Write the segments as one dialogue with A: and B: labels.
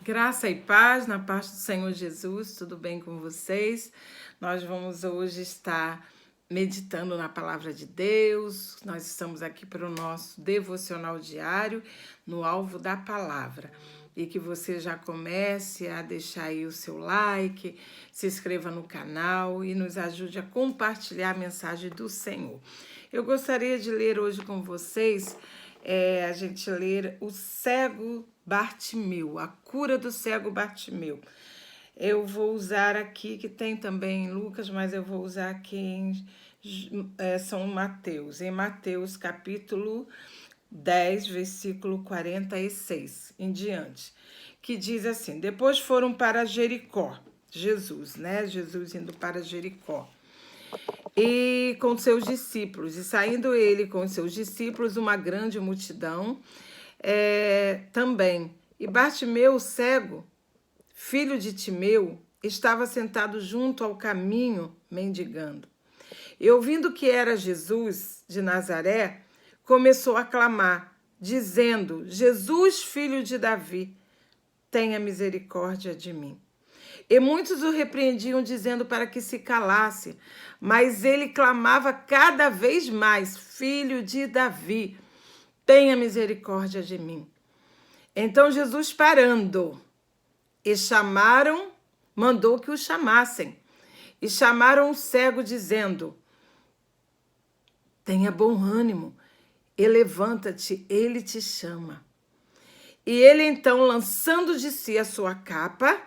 A: Graça e paz na paz do Senhor Jesus, tudo bem com vocês? Nós vamos hoje estar meditando na palavra de Deus. Nós estamos aqui para o nosso devocional diário no alvo da palavra. E que você já comece a deixar aí o seu like, se inscreva no canal e nos ajude a compartilhar a mensagem do Senhor. Eu gostaria de ler hoje com vocês, a gente ler o cego Bartimeu, a cura do cego Bartimeu. Eu vou usar aqui, que tem também em Lucas, mas eu vou usar aqui em São Mateus. Em Mateus, capítulo 10, versículo 46 em diante, que diz assim: depois foram para Jericó, Jesus indo para Jericó, e com seus discípulos, e saindo ele com seus discípulos, uma grande multidão também. E Bartimeu, cego, filho de Timeu, estava sentado junto ao caminho, mendigando. E ouvindo que era Jesus de Nazaré, começou a clamar, dizendo: Jesus, filho de Davi, tenha misericórdia de mim. E muitos o repreendiam, dizendo para que se calasse, mas ele clamava cada vez mais: Filho de Davi, tenha misericórdia de mim. Então Jesus, parando, mandou que o chamassem. E chamaram o cego, dizendo: tenha bom ânimo, e levanta-te, ele te chama. E ele então, lançando de si a sua capa,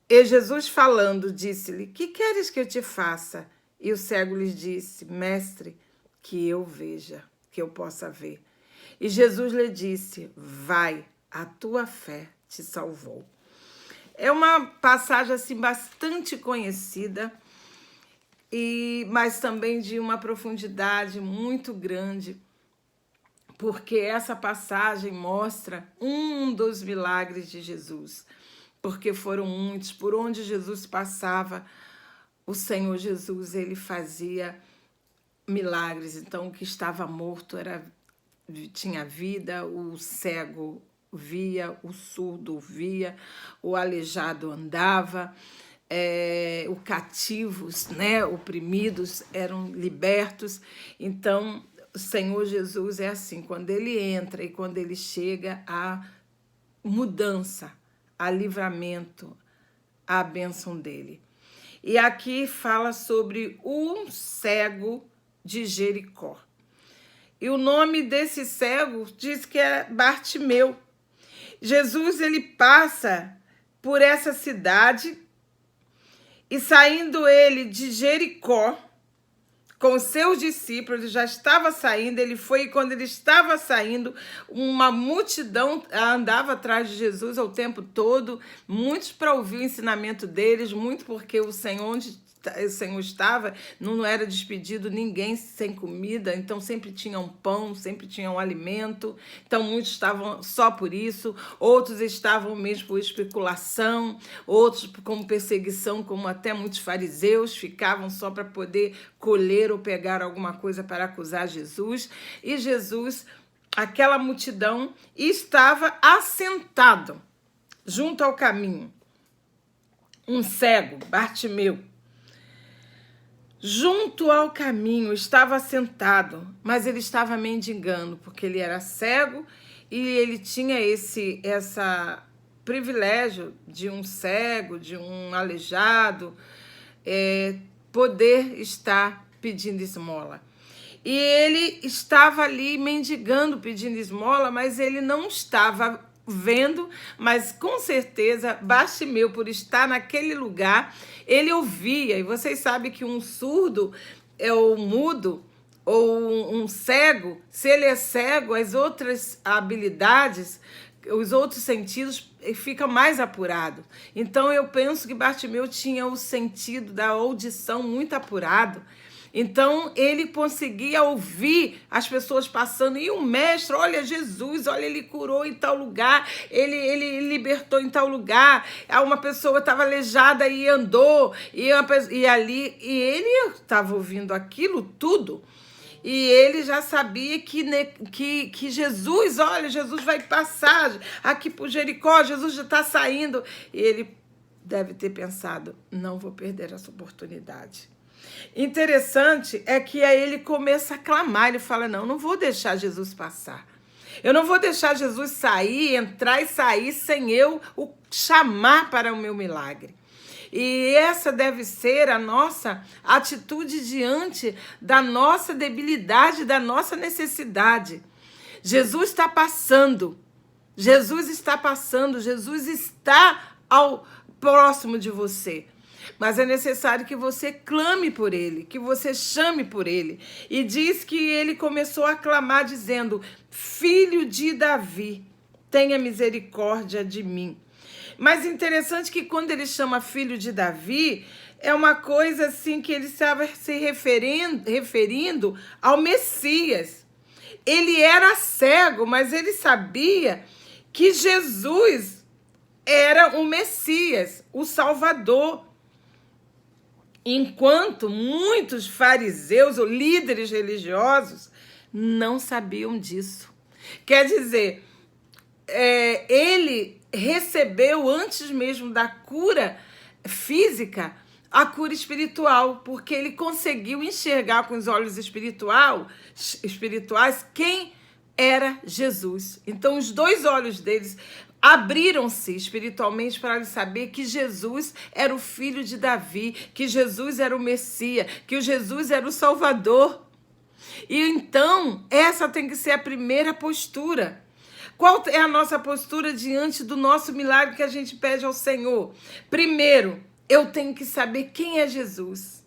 A: e Jesus falando, disse-lhe: que queres que eu te faça? E o cego lhes disse: mestre, que eu veja, que eu possa ver. E Jesus lhe disse: vai, a tua fé te salvou. É uma passagem assim bastante conhecida, mas também de uma profundidade muito grande, porque essa passagem mostra um dos milagres de Jesus, porque foram muitos. Por onde Jesus passava, o Senhor Jesus, ele fazia milagres. Então, o que estava morto tinha vida, o cego via, o surdo via, o aleijado andava, os cativos, oprimidos eram libertos. Então, o Senhor Jesus é assim, quando ele entra e quando ele chega, a mudança, a livramento, a bênção dele. E aqui fala sobre um cego de Jericó. E o nome desse cego diz que é Bartimeu. Jesus, ele passa por essa cidade e, saindo ele de Jericó com seus discípulos, ele já estava saindo, ele foi, e quando ele estava saindo, uma multidão andava atrás de Jesus o tempo todo, muitos para ouvir o ensinamento deles, muito porque o Senhor, onde o Senhor estava, não era despedido ninguém sem comida, então sempre tinha um pão, sempre tinha um alimento. Então muitos estavam só por isso, outros estavam mesmo por especulação, outros como perseguição, como até muitos fariseus ficavam só para poder colher ou pegar alguma coisa para acusar Jesus. E Jesus, aquela multidão, estava assentado junto ao caminho, um cego, Bartimeu. Junto ao caminho estava sentado, mas ele estava mendigando, porque ele era cego e ele tinha esse privilégio de um cego, de um aleijado, poder estar pedindo esmola. E ele estava ali mendigando, pedindo esmola, mas ele não estava vendo, mas com certeza Bartimeu, por estar naquele lugar, ele ouvia. E vocês sabem que um surdo ou mudo ou um cego, se ele é cego, as outras habilidades, os outros sentidos ficam mais apurados. Então eu penso que Bartimeu tinha o sentido da audição muito apurado. Então ele conseguia ouvir as pessoas passando, e o mestre, olha Jesus, olha, ele curou em tal lugar, ele libertou em tal lugar, uma pessoa estava aleijada e andou, e ali, e ele estava ouvindo aquilo tudo. E ele já sabia que Jesus, olha, Jesus vai passar aqui por Jericó, Jesus já está saindo. E ele deve ter pensado, não vou perder essa oportunidade. Interessante é que aí ele começa a clamar, ele fala, não vou deixar Jesus passar. Eu não vou deixar Jesus sair, entrar e sair sem eu o chamar para o meu milagre. E essa deve ser a nossa atitude diante da nossa debilidade, da nossa necessidade. Jesus está passando. Jesus está passando. Jesus está ao próximo de você. Mas é necessário que você clame por ele, que você chame por ele. E diz que ele começou a clamar dizendo, Filho de Davi, tenha misericórdia de mim. Mas interessante que quando ele chama filho de Davi, é uma coisa assim que ele estava se referindo ao Messias. Ele era cego, mas ele sabia que Jesus era o Messias, o Salvador. Enquanto muitos fariseus ou líderes religiosos não sabiam disso. Quer dizer, ele recebeu, antes mesmo da cura física, a cura espiritual, porque ele conseguiu enxergar com os olhos espirituais quem era Jesus. Então, os dois olhos deles abriram-se espiritualmente para ele saber que Jesus era o filho de Davi, que Jesus era o Messias, que Jesus era o Salvador. E então, essa tem que ser a primeira postura. Qual é a nossa postura diante do nosso milagre que a gente pede ao Senhor? Primeiro, eu tenho que saber quem é Jesus.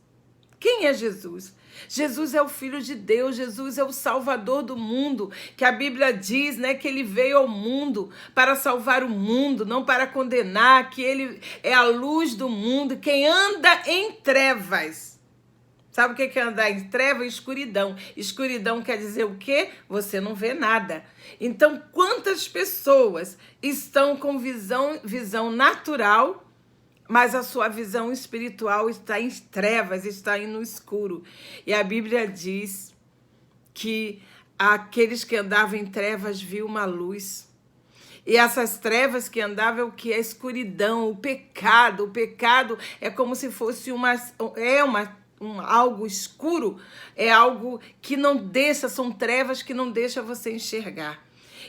A: Quem é Jesus? Jesus é o Filho de Deus, Jesus é o Salvador do mundo, que a Bíblia diz, né, que ele veio ao mundo para salvar o mundo, não para condenar, que ele é a luz do mundo, quem anda em trevas. Sabe o que é andar em treva? Escuridão. Escuridão quer dizer o quê? Você não vê nada. Então, quantas pessoas estão com visão natural, mas a sua visão espiritual está em trevas, está no escuro. E a Bíblia diz que aqueles que andavam em trevas viam uma luz. E essas trevas que andavam é o que? A escuridão, o pecado. O pecado é como se fosse algo escuro, é algo que não deixa, são trevas que não deixam você enxergar.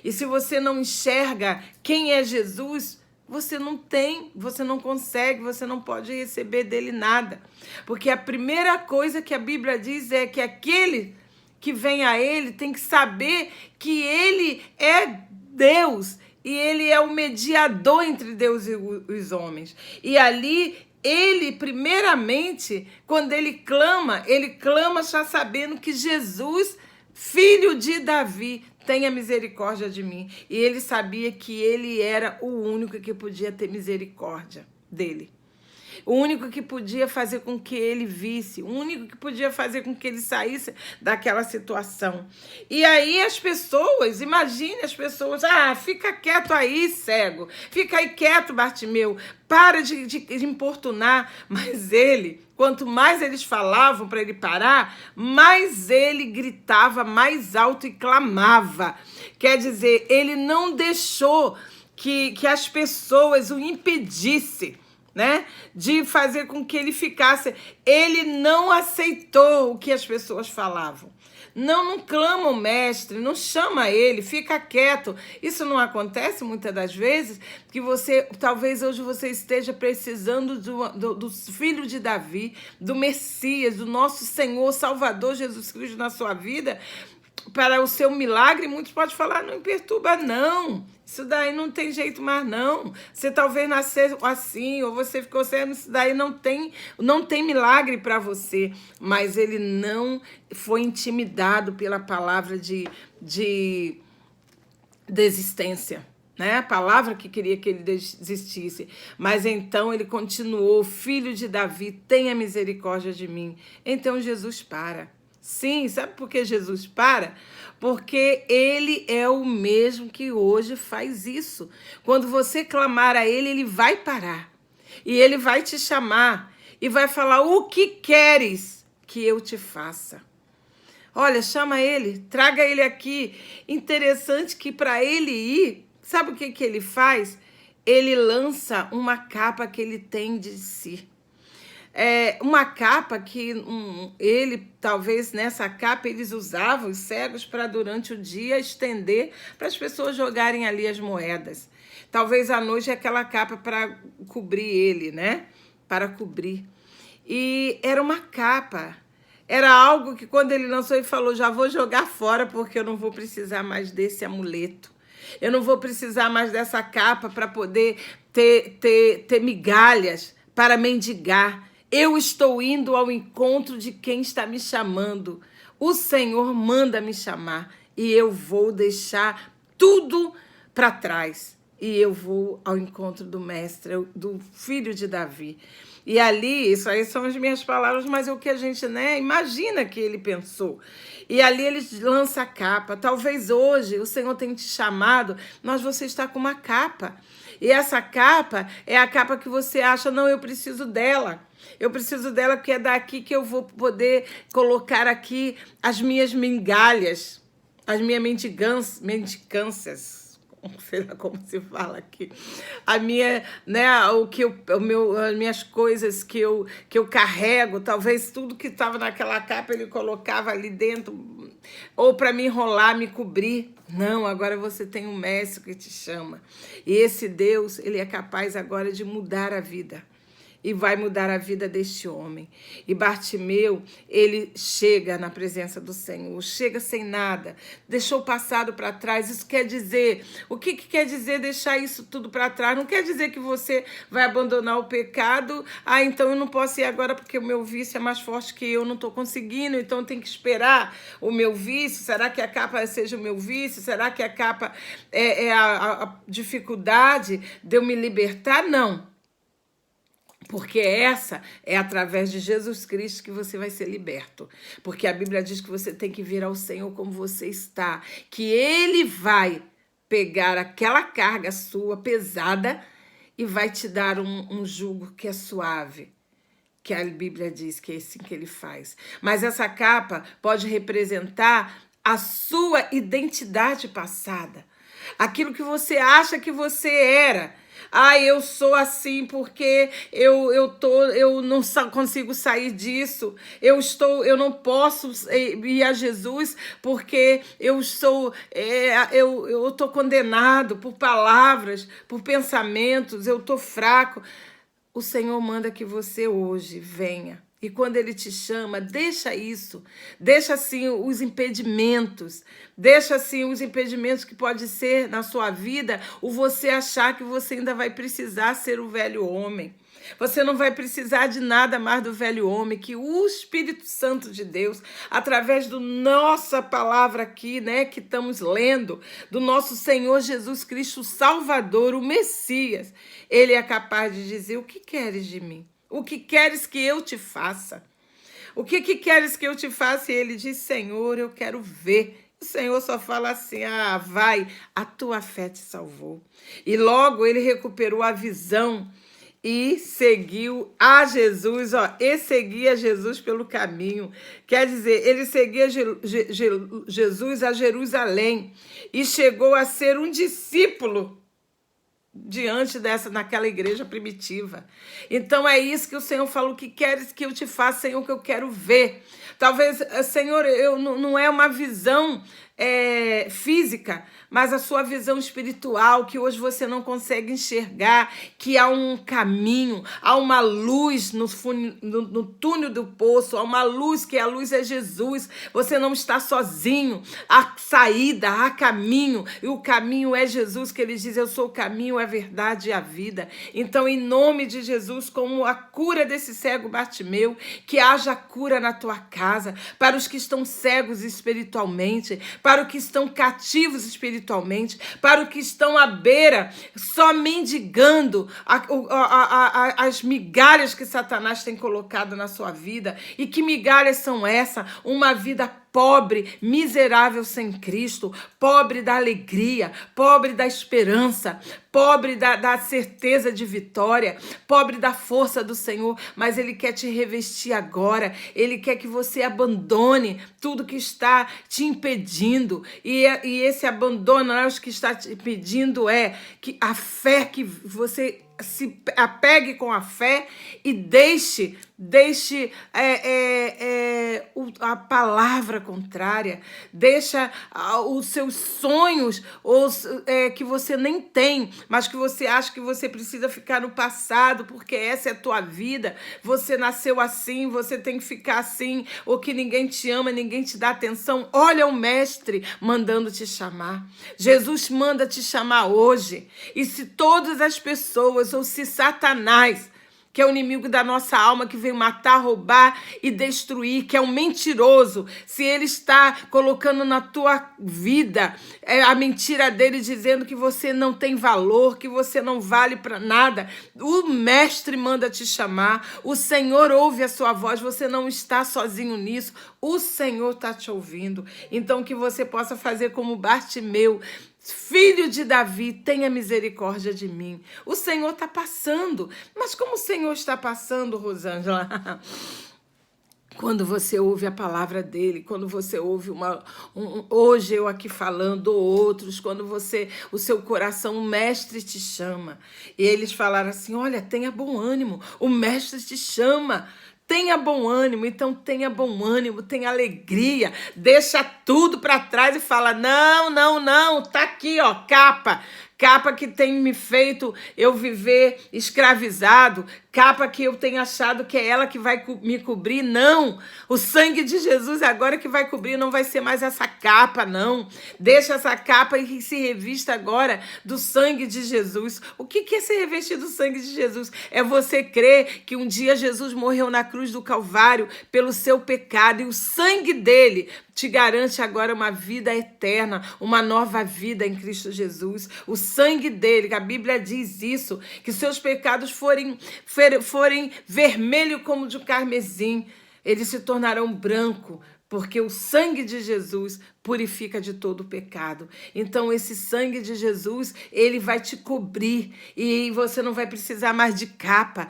A: E se você não enxerga quem é Jesus, você não consegue, você não pode receber dele nada. Porque a primeira coisa que a Bíblia diz é que aquele que vem a ele tem que saber que ele é Deus e ele é o mediador entre Deus e os homens. E ali ele, primeiramente, quando ele clama já sabendo que Jesus, filho de Davi, tenha misericórdia de mim. E ele sabia que ele era o único que podia ter misericórdia dele. O único que podia fazer com que ele visse, o único que podia fazer com que ele saísse daquela situação. E aí as pessoas, imagine as pessoas, fica quieto aí, cego, fica aí quieto, Bartimeu, para de importunar. Mas ele, quanto mais eles falavam para ele parar, mais ele gritava mais alto e clamava. Quer dizer, ele não deixou que as pessoas o impedissem, né, de fazer com que ele ficasse. Ele não aceitou o que as pessoas falavam. Não clama o mestre, não chama ele, fica quieto. Isso não acontece muitas das vezes, que talvez hoje você esteja precisando do filho de Davi, do Messias, do nosso Senhor, Salvador Jesus Cristo na sua vida, para o seu milagre. Muitos podem falar, não me perturba não, isso daí não tem jeito mais não, você talvez nasceu assim, ou você ficou sendo, isso daí não tem milagre para você. Mas ele não foi intimidado pela palavra de desistência, né? A palavra que queria que ele desistisse. Mas então ele continuou, filho de Davi, tenha misericórdia de mim. Então Jesus para. Sim, sabe por que Jesus para? Porque ele é o mesmo que hoje faz isso. Quando você clamar a ele, ele vai parar. E ele vai te chamar e vai falar, o que queres que eu te faça? Olha, chama ele, traga ele aqui. Interessante que para ele ir, sabe o que ele faz? Ele lança uma capa que ele tem de si. Uma capa que ele, talvez nessa capa, eles usavam os cegos para durante o dia estender para as pessoas jogarem ali as moedas. Talvez à noite aquela capa para cobrir ele, né? Para cobrir. E era uma capa. Era algo que quando ele lançou, ele falou, já vou jogar fora porque eu não vou precisar mais desse amuleto. Eu não vou precisar mais dessa capa para poder ter migalhas para mendigar. Eu estou indo ao encontro de quem está me chamando. O Senhor manda me chamar e eu vou deixar tudo para trás. E eu vou ao encontro do mestre, do filho de Davi. E ali, isso aí são as minhas palavras, mas é o que a gente, né, imagina que ele pensou. E ali ele lança a capa. Talvez hoje o Senhor tenha te chamado, mas você está com uma capa. E essa capa é a capa que você acha, não, eu preciso dela. Eu preciso dela porque é daqui que eu vou poder colocar aqui as minhas migalhas, as minhas mendicâncias. Sei lá como se fala aqui. A minha, né, as minhas coisas que eu carrego, talvez tudo que estava naquela capa ele colocava ali dentro, ou para me enrolar, me cobrir. Não, agora você tem um mestre que te chama. E esse Deus, ele é capaz agora de mudar a vida. E vai mudar a vida deste homem. E Bartimeu, ele chega na presença do Senhor, chega sem nada, deixou o passado para trás. Isso quer dizer, o que quer dizer deixar isso tudo para trás? Não quer dizer que você vai abandonar o pecado. Ah, então eu não posso ir agora porque o meu vício é mais forte que eu não estou conseguindo, então eu tenho que esperar o meu vício. Será que a capa seja o meu vício? Será que a capa é a dificuldade de eu me libertar? Não. Porque essa é através de Jesus Cristo que você vai ser liberto. Porque a Bíblia diz que você tem que vir ao Senhor como você está. Que Ele vai pegar aquela carga sua pesada e vai te dar um jugo que é suave. Que a Bíblia diz que é assim que Ele faz. Mas essa capa pode representar a sua identidade passada. Aquilo que você acha que você era. Ah, eu sou assim porque eu não consigo sair disso. Eu não posso ir a Jesus porque eu estou condenado por palavras, por pensamentos, eu estou fraco. O Senhor manda que você hoje venha. E quando Ele te chama, deixa isso. Deixa, assim, os impedimentos. Deixa, assim, os impedimentos que pode ser na sua vida o você achar que você ainda vai precisar ser o velho homem. Você não vai precisar de nada mais do velho homem, que o Espírito Santo de Deus, através da nossa palavra aqui, né, que estamos lendo, do nosso Senhor Jesus Cristo, o Salvador, o Messias, Ele é capaz de dizer, o que queres de mim? O que queres que eu te faça? O que queres que eu te faça? E ele diz, Senhor, eu quero ver. O Senhor só fala assim, vai, a tua fé te salvou. E logo ele recuperou a visão e seguiu a Jesus, e seguia Jesus pelo caminho. Quer dizer, ele seguia Jesus a Jerusalém e chegou a ser um discípulo diante naquela igreja primitiva. Então é isso que o Senhor falou, o que queres que eu te faça, Senhor, que eu quero ver. Talvez, Senhor, não é uma visão física, mas a sua visão espiritual, que hoje você não consegue enxergar, que há um caminho, há uma luz no túnel do poço, há uma luz, que a luz é Jesus. Você não está sozinho, há saída, há caminho, e o caminho é Jesus, que ele diz, eu sou o caminho, a verdade e a vida. Então, em nome de Jesus, como a cura desse cego Bartimeu, que haja cura na tua casa, para os que estão cegos espiritualmente, para os que estão cativos espiritualmente, para os que estão à beira, só mendigando as migalhas que Satanás tem colocado na sua vida. E que migalhas são essas? Uma vida pobre, miserável sem Cristo, pobre da alegria, pobre da esperança, pobre da certeza de vitória, pobre da força do Senhor, mas Ele quer te revestir agora, Ele quer que você abandone tudo que está te impedindo, e esse abandono, o que está te impedindo é que a fé, que você se apegue com a fé e deixe a palavra contrária, deixa os seus sonhos que você nem tem, mas que você acha que você precisa ficar no passado, porque essa é a tua vida, você nasceu assim, você tem que ficar assim, ou que ninguém te ama, ninguém te dá atenção. Olha o mestre mandando te chamar. Jesus manda te chamar hoje. E se todas as pessoas, ou se Satanás, que é o inimigo da nossa alma, que veio matar, roubar e destruir, que é um mentiroso, se ele está colocando na tua vida a mentira dele, dizendo que você não tem valor, que você não vale para nada, o mestre manda te chamar, o Senhor ouve a sua voz, você não está sozinho nisso, o Senhor está te ouvindo. Então que você possa fazer como Bartimeu: Filho de Davi, tenha misericórdia de mim. O Senhor está passando. Mas como o Senhor está passando, Rosângela? Quando você ouve a palavra dele, quando você ouve hoje eu aqui falando, ou outros, quando o seu coração, o mestre te chama. E eles falaram assim: olha, tenha bom ânimo, o mestre te chama. Tenha bom ânimo, então tenha bom ânimo, tenha alegria, deixa tudo para trás e fala: não, tá aqui, ó, capa que tem me feito eu viver escravizado, capa que eu tenho achado que é ela que vai me cobrir. Não, o sangue de Jesus agora que vai cobrir, não vai ser mais essa capa, não. Deixa essa capa e se revista agora do sangue de Jesus. O que é se revestir do sangue de Jesus? É você crer que um dia Jesus morreu na cruz do Calvário pelo seu pecado, e o sangue dele te garante agora uma vida eterna, uma nova vida em Cristo Jesus. O sangue dele, que a Bíblia diz isso, que seus pecados forem vermelho como de carmesim, eles se tornarão branco, porque o sangue de Jesus purifica de todo o pecado. Então esse sangue de Jesus, ele vai te cobrir, e você não vai precisar mais de capa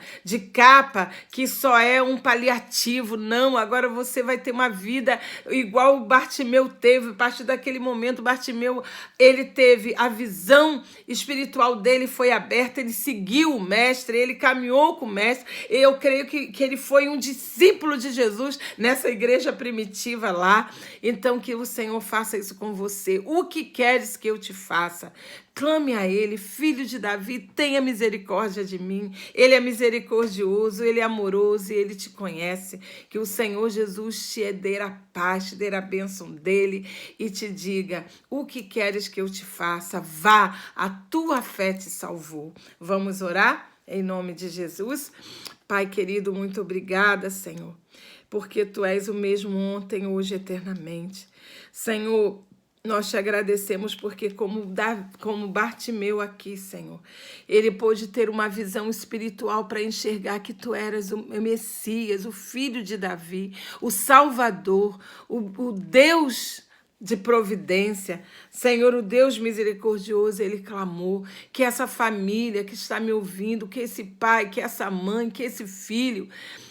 A: que só é um paliativo. Não, agora você vai ter uma vida igual o Bartimeu teve. A partir daquele momento, Bartimeu, ele teve a visão espiritual dele, foi aberta, ele seguiu o mestre, ele caminhou com o mestre. Eu creio que ele foi um discípulo de Jesus nessa igreja primitiva lá. Então que o Senhor faça isso com você. O que queres que eu te faça? Clame a ele: Filho de Davi, tenha misericórdia de mim. Ele é misericordioso, ele é amoroso e ele te conhece. Que o Senhor Jesus te dê a paz, te dê a bênção dele e te diga: o que queres que eu te faça? Vá, a tua fé te salvou. Vamos orar em nome de Jesus? Pai querido, muito obrigada, Senhor, porque tu és o mesmo ontem, hoje, eternamente. Senhor, nós te agradecemos porque como Bartimeu aqui, Senhor, ele pôde ter uma visão espiritual para enxergar que tu eras o Messias, o Filho de Davi, o Salvador, o Deus de providência. Senhor, o Deus misericordioso, ele clamou que essa família que está me ouvindo, que esse pai, que essa mãe, que esse filho,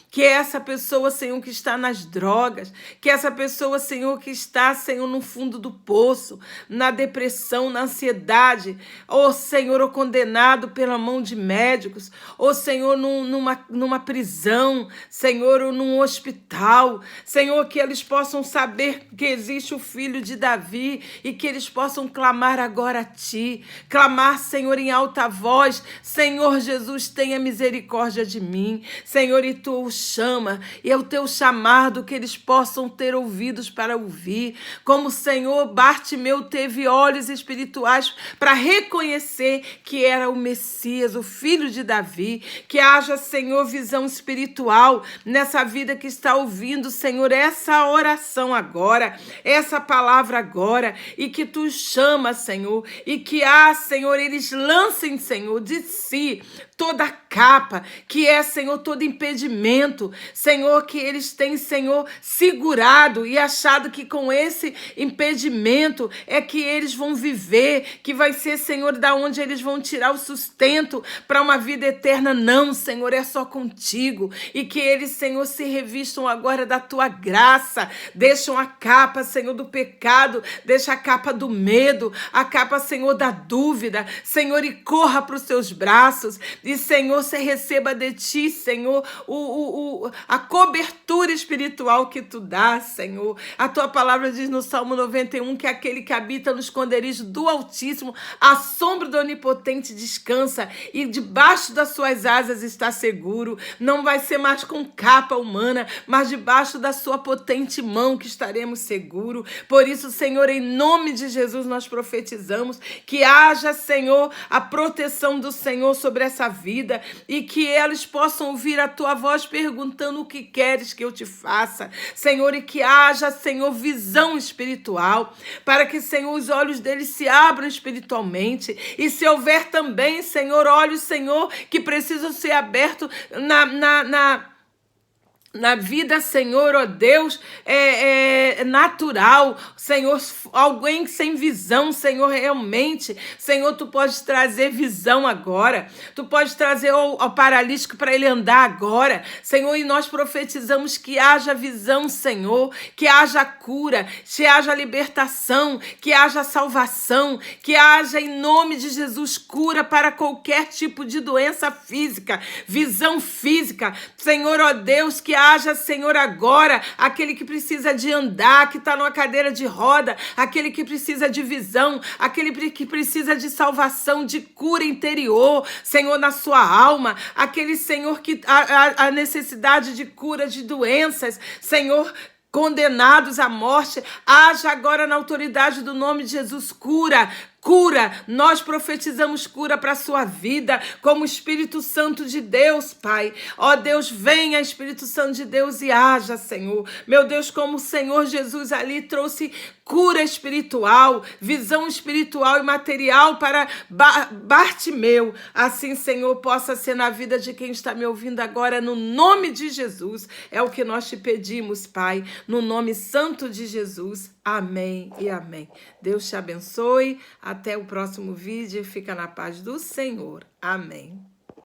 A: que essa pessoa, Senhor, que está nas drogas, que essa pessoa, Senhor, que está, Senhor, no fundo do poço, na depressão, na ansiedade, Senhor, ou condenado pela mão de médicos, Senhor, numa prisão, Senhor, ou num hospital, Senhor, que eles possam saber que existe o Filho de Davi e que eles possam clamar agora a Ti, clamar, Senhor, em alta voz: Senhor Jesus, tenha misericórdia de mim, Senhor, e Tu chama, e é o teu chamado que eles possam ter ouvidos para ouvir, como o Senhor Bartimeu teve olhos espirituais para reconhecer que era o Messias, o Filho de Davi. Que haja, Senhor, visão espiritual nessa vida que está ouvindo, Senhor, essa oração agora, essa palavra agora, e que tu chama, Senhor, e que Senhor, eles lancem, Senhor, de si toda capa, que é, Senhor, todo impedimento, impedimento, Senhor, que eles têm, Senhor, segurado e achado que com esse impedimento é que eles vão viver, que vai ser, Senhor, da onde eles vão tirar o sustento para uma vida eterna. Não, Senhor, é só contigo. E que eles, Senhor, se revistam agora da tua graça, deixam a capa, Senhor, do pecado, deixa a capa do medo, a capa, Senhor, da dúvida, Senhor, e corra para os seus braços, e, Senhor, você receba de ti, Senhor, a cobertura espiritual que tu dá, Senhor. A tua palavra diz no Salmo 91 que aquele que habita no esconderijo do Altíssimo, à sombra do Onipotente descansa, e debaixo das suas asas está seguro. Não vai ser mais com capa humana, mas debaixo da sua potente mão que estaremos seguros. Por isso, Senhor, em nome de Jesus, nós profetizamos que haja, Senhor, a proteção do Senhor sobre essa vida, e que eles possam ouvir a tua voz perguntando o que queres que eu te faça, Senhor, e que haja, Senhor, visão espiritual, para que, Senhor, os olhos deles se abram espiritualmente, e se houver também, Senhor, olhos, Senhor, que precisam ser abertos na vida, Senhor, ó Deus, natural, Senhor, alguém sem visão, Senhor, realmente, Senhor, tu podes trazer visão agora, tu podes trazer ao paralítico para ele andar agora, Senhor, e nós profetizamos que haja visão, Senhor, que haja cura, que haja libertação, que haja salvação, que haja, em nome de Jesus, cura para qualquer tipo de doença física, visão física, Senhor, ó Deus, que haja, Senhor, agora, aquele que precisa de andar, que está numa cadeira de roda, aquele que precisa de visão, aquele que precisa de salvação, de cura interior, Senhor, na sua alma, aquele, Senhor, que a necessidade de cura de doenças, Senhor, condenados à morte, haja agora na autoridade do nome de Jesus, cura, nós profetizamos cura para a sua vida, como Espírito Santo de Deus, Pai. Ó Deus, venha, Espírito Santo de Deus, e haja, Senhor. Meu Deus, como o Senhor Jesus ali trouxe cura espiritual, visão espiritual e material para Bartimeu. Assim, Senhor, possa ser na vida de quem está me ouvindo agora, no nome de Jesus. É o que nós te pedimos, Pai, no nome santo de Jesus. Amém e amém. Deus te abençoe. Até o próximo vídeo. Fica na paz do Senhor. Amém.